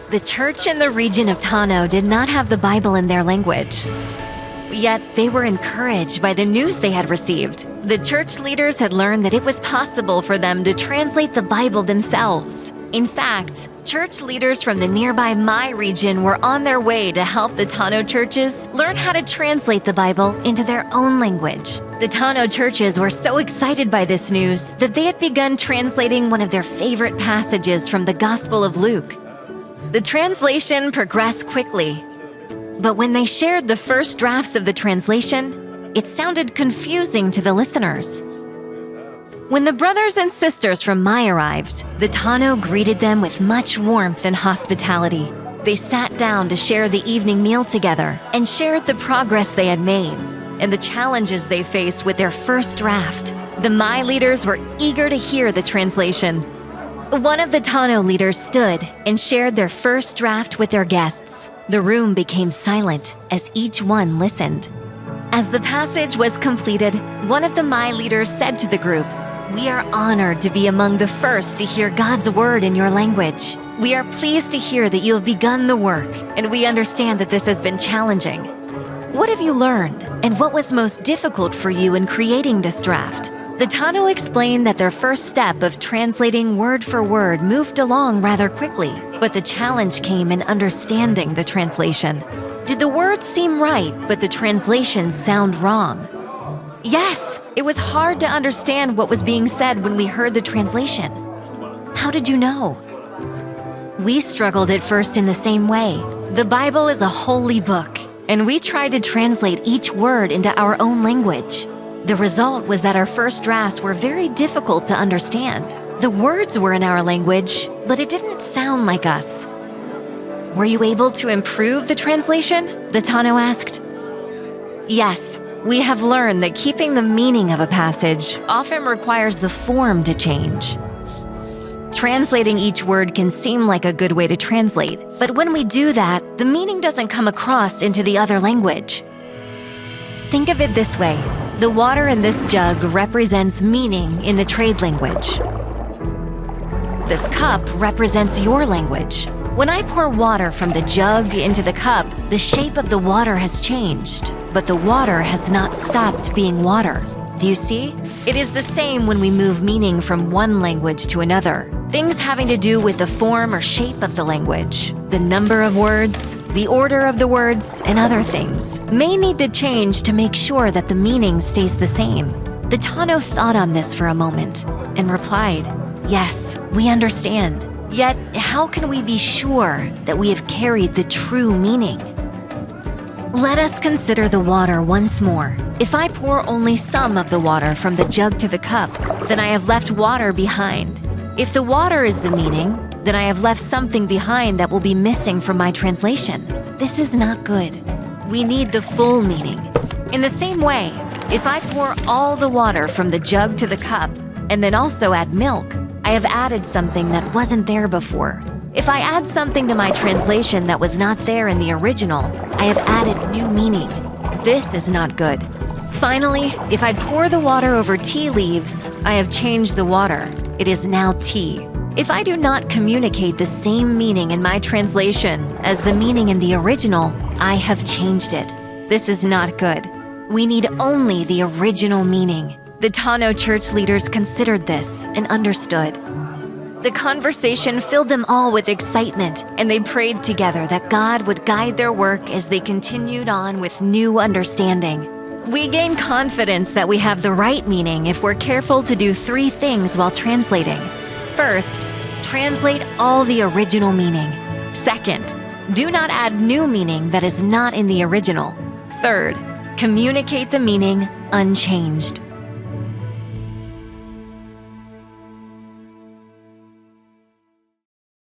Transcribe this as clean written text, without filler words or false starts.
The church in the region of Tano did not have the Bible in their language. Yet they were encouraged by the news they had received. The church leaders had learned that it was possible for them to translate the Bible themselves. In fact, church leaders from the nearby Mai region were on their way to help the Tano churches learn how to translate the Bible into their own language. The Tano churches were so excited by this news that they had begun translating one of their favorite passages from the Gospel of Luke. The translation progressed quickly, but when they shared the first drafts of the translation, it sounded confusing to the listeners. When the brothers and sisters from Mai arrived, the Tano greeted them with much warmth and hospitality. They sat down to share the evening meal together and shared the progress they had made and the challenges they faced with their first draft. The Mai leaders were eager to hear the translation. One of the Tano leaders stood and shared their first draft with their guests. The room became silent as each one listened. As the passage was completed, one of the Mai leaders said to the group, "We are honored to be among the first to hear God's word in your language. We are pleased to hear that you have begun the work, and we understand that this has been challenging. What have you learned, and what was most difficult for you in creating this draft?" The Tano explained that their first step of translating word for word moved along rather quickly, but the challenge came in understanding the translation. Did the words seem right, but the translations sound wrong? Yes, it was hard to understand what was being said when we heard the translation. How did you know? We struggled at first in the same way. The Bible is a holy book, and we tried to translate each word into our own language. The result was that our first drafts were very difficult to understand. The words were in our language, but it didn't sound like us. Were you able to improve the translation? The Tano asked. Yes, we have learned that keeping the meaning of a passage often requires the form to change. Translating each word can seem like a good way to translate, but when we do that, the meaning doesn't come across into the other language. Think of it this way. The water in this jug represents meaning in the trade language. This cup represents your language. When I pour water from the jug into the cup, the shape of the water has changed, but the water has not stopped being water. Do you see? It is the same when we move meaning from one language to another. Things having to do with the form or shape of the language, the number of words, the order of the words, and other things may need to change to make sure that the meaning stays the same. The Tano thought on this for a moment and replied, "Yes, we understand. Yet, how can we be sure that we have carried the true meaning?" Let us consider the water once more. If I pour only some of the water from the jug to the cup, then I have left water behind. If the water is the meaning, then I have left something behind that will be missing from my translation. This is not good. We need the full meaning. In the same way, if I pour all the water from the jug to the cup and then also add milk, I have added something that wasn't there before. If I add something to my translation that was not there in the original, I have added new meaning. This is not good. Finally, if I pour the water over tea leaves, I have changed the water. It is now tea. If I do not communicate the same meaning in my translation as the meaning in the original, I have changed it. This is not good. We need only the original meaning. The Tano church leaders considered this and understood. The conversation filled them all with excitement, and they prayed together that God would guide their work as they continued on with new understanding. We gain confidence that we have the right meaning if we're careful to do 3 things while translating. First, translate all the original meaning. Second, do not add new meaning that is not in the original. Third, communicate the meaning unchanged.